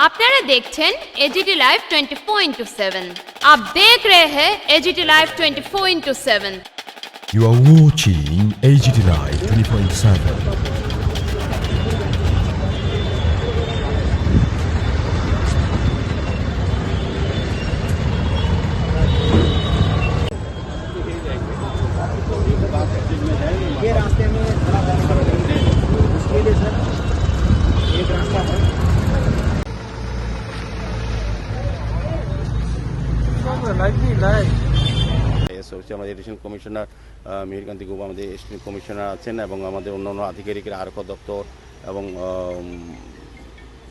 আপনারা দেখছেন AGT live 24/7। आप देख रहे हैं AGT live 24/7। You are watching AGT Live 24/7. ये रास्ते में थोड़ा उसके लिए सर एक रास्ता है। আমাদের এডিশনাল কমিশনার মিহিরকান্তি গুবা, আমাদের এডিশনাল কমিশনার আছেন এবং আমাদের অন্যান্য আধিকারিকের আরক্ষা দপ্তর এবং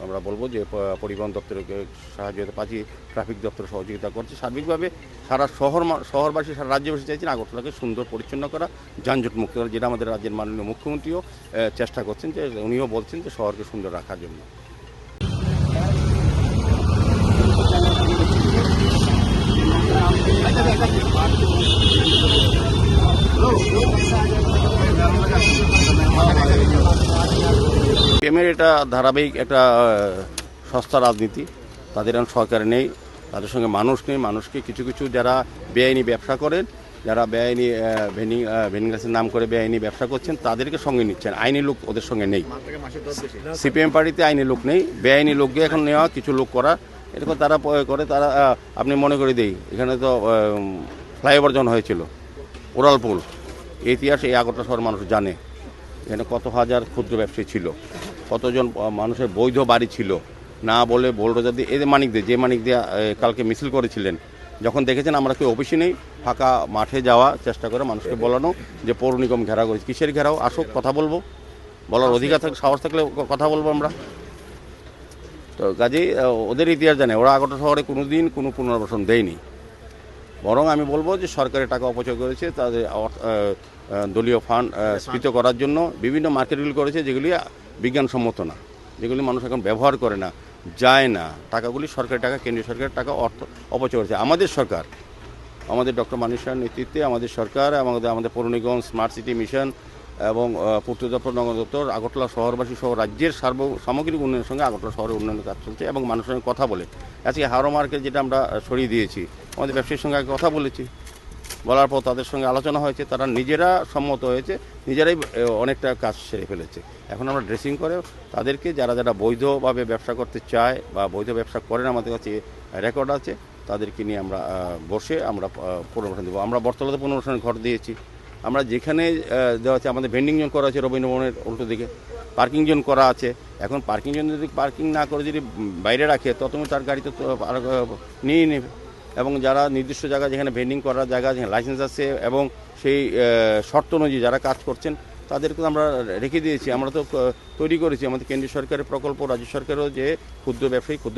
আমরা বলবো যে পরিবহন দপ্তরকে সাহায্য পাচ্ছি, ট্রাফিক দপ্তর সহযোগিতা করছে। সার্বিকভাবে সারা শহরবাসী সারা রাজ্যবাসী চাইছেন আগরতলাকে সুন্দর পরিচ্ছন্ন করা, যানজট মুক্ত করা, যেটা আমাদের রাজ্যের মাননীয় মুখ্যমন্ত্রীও চেষ্টা করছেন, যে উনিও বলছেন যে শহরকে সুন্দর রাখার জন্য। সিপিএমের এটা ধারাবাহিক একটা সস্তা রাজনীতি, তাদের এখন সরকার নেই, তাদের সঙ্গে মানুষ নেই। মানুষকে কিছু কিছু যারা বেআইনি ব্যবসা করেন, যারা বেআইনি ভেন্ডিং লাইসেন্সের নাম করে বেআইনি ব্যবসা করছেন, তাদেরকে সঙ্গে নিচ্ছেন। আইনি লোক ওদের সঙ্গে নেই। সিপিএম পার্টিতে আইনি লোক নেই, বেআইনি লোককে এখন নেওয়া, কিছু লোক করা, এরকম তারা করে। তারা আপনি মনে করে দেই, এখানে তো ফ্লাইওভার যখন হয়েছিল, ওরালপুল, ইতিহাস এই আগরতলা শহর মানুষ জানে। এখানে কত হাজার ক্ষুদ্র ব্যবসায়ী ছিল, কতজন মানুষের বৈধ বাড়ি ছিল, না বলে বোলডোজার দিয়ে এদের মানিক দিয়ে কালকে মিছিল করেছিলেন। যখন দেখেছেন আমরা কেউ অফিসে নেই, ফাঁকা মাঠে যাওয়া চেষ্টা করে মানুষকে বলানো যে পৌর নিগম ঘেরাও করেছে। কিসের ঘেরাও? আসুক, কথা বলবো, বলার অধিকার থাকলে, সাহস থাকলে কথা বলবো আমরা। তো কাজেই ওদের ইতিহাস জানে, ওরা আগরতলা শহরে কোনো দিন কোনো পুনর্বাসন দেয়নি। বরং আমি বলবো যে সরকারের টাকা অপচয় করেছে, তাদের দলীয় ফান্ড স্ফীত করার জন্য বিভিন্ন মার্কেটগুলি করেছে, যেগুলি বিজ্ঞানসম্মত না, যেগুলি মানুষ এখন ব্যবহার করে না, যায় না। টাকাগুলি সরকারি টাকা, কেন্দ্রীয় সরকারের টাকা অর্থ অপচয় করেছে। আমাদের সরকার, আমাদের ডক্টর মানিক সাহের নেতৃত্বে আমাদের সরকার, আমাদের পৌর নিগম, স্মার্ট সিটি মিশন এবং পূর্ত দপ্তর, নগর দপ্তর, আগরতলা শহরবাসী সহ রাজ্যের সামগ্রিক উন্নয়নের সঙ্গে আগরতলা শহরের উন্নয়নের কাজ চলছে এবং মানুষের সঙ্গে কথা বলে। আজকে হাওড়া মার্কেট যেটা আমরা সরিয়ে দিয়েছি, আমাদের ব্যবসায়ীর সঙ্গে আগে কথা বলেছি, বলার পর তাদের সঙ্গে আলোচনা হয়েছে, তারা নিজেরা সম্মত হয়েছে, নিজেরাই অনেকটা কাজ সেরে ফেলেছে। এখন আমরা ড্রেসিং করে তাদেরকে, যারা যারা বৈধভাবে ব্যবসা করতে চায় বা বৈধ ব্যবসা করেন, আমাদের কাছে রেকর্ড আছে, তাদেরকে নিয়ে আমরা বসে আমরা পুনর্বাসন দেবো। আমরা বটতলাতে পুনর্বাসনের ঘর দিয়েছি। আমরা যেখানে দেওয়া আছে, আমাদের ভেন্ডিং জোন করা আছে রবীন্দ্রভবনের উল্টো দিকে, পার্কিং জোন করা আছে। এখন পার্কিং জোন যদি পার্কিং না করে যদি বাইরে রাখে, ততক্ষণ তার গাড়ি তো নিয়ে নেবে। এবং যারা নির্দিষ্ট জায়গা, যেখানে ভেন্ডিং করার জায়গা, যেখানে লাইসেন্স আছে এবং সেই শর্ত অনুযায়ী যারা কাজ করছেন, তাদেরকে আমরা রেখে দিয়েছি। আমরা তো তৈরি করেছি আমাদের কেন্দ্রীয় সরকারের প্রকল্প, রাজ্য সরকারও, যে ক্ষুদ্র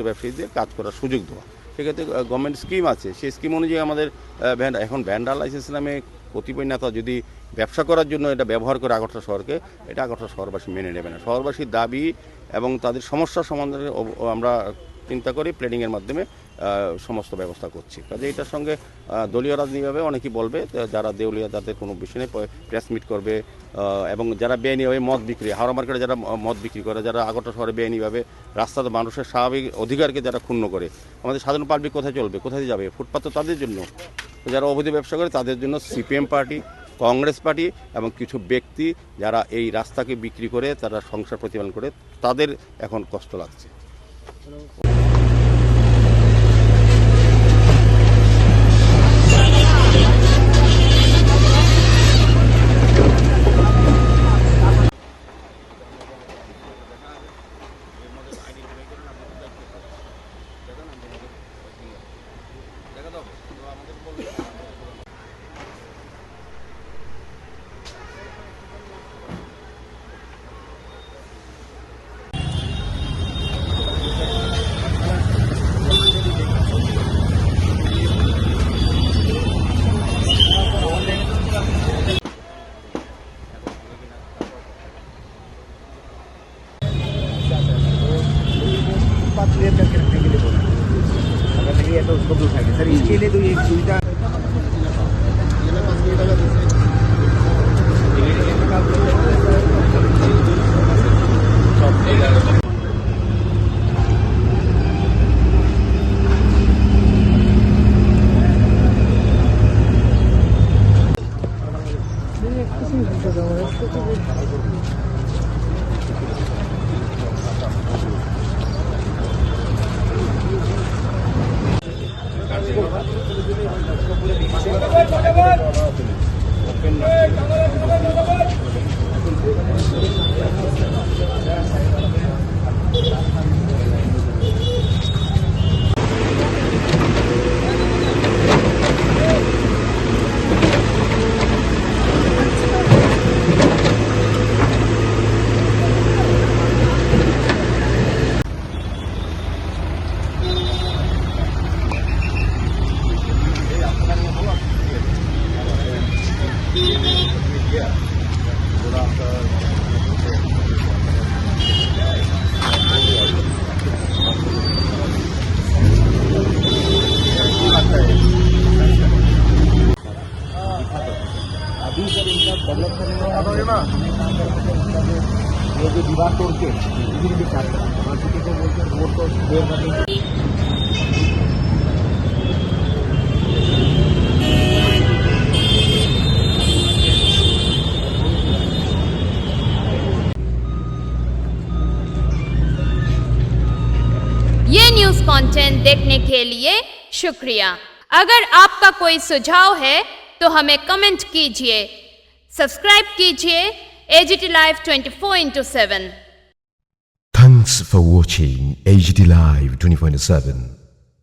ব্যবসায়ীদের কাজ করার সুযোগ দেওয়া। সেক্ষেত্রে গভর্নমেন্ট স্কিম আছে, সেই স্কিম অনুযায়ী আমাদের এখন ভ্যান্ডার লাইসেন্স নামে কতিপয় নেতা যদি ব্যবসা করার জন্য এটা ব্যবহার করে আগরতলা শহরকে, এটা আগরতলা শহরবাসী মেনে নেবে না। শহরবাসীর দাবি এবং তাদের সমস্যার সমাধানে আমরা চিন্তা করি, প্ল্যানিংয়ের মাধ্যমে সমস্ত ব্যবস্থা করছি। কাজে এটার সঙ্গে দলীয় রাজনীতিভাবে অনেকেই বলবে, যারা দেউলিয়া, যাদের কোনো বিষয় নেই, প্রেস মিট করবে এবং যারা বেআইনিভাবে মদ বিক্রি, হাওড়া মার্কেটে যারা মদ বিক্রি করে, যারা আগরতলা শহরে বেআইনিভাবে রাস্তাতে মানুষের স্বাভাবিক অধিকারকে যারা ক্ষুণ্ণ করে, আমাদের সাধারণ পাবলিক কোথায় চলবে, কোথায় যাবে? ফুটপাত তো তাদের জন্য। যারা অবৈধ ব্যবসা করে তাদের জন্য সিপিএম পার্টি, কংগ্রেস পার্টি এবং কিছু ব্যক্তি যারা এই রাস্তাকে বিক্রি করে তারা সংসার প্রতিপালন করে, তাদের এখন কষ্ট লাগছে। अभी सर इनका डेवलप करने ये जो दीवार तोड़ के इधर भी चाहते हैं और किसी को बोलते हैं रोड को देर करने ये न्यूज कंटेंट देखने के लिए शुक्रिया। अगर आपका कोई सुझाव है तो हमें कमेंट कीजिए, सब्सक्राइब कीजिए AGT Live 24/7। Thanks for watching AGT Live 24/7.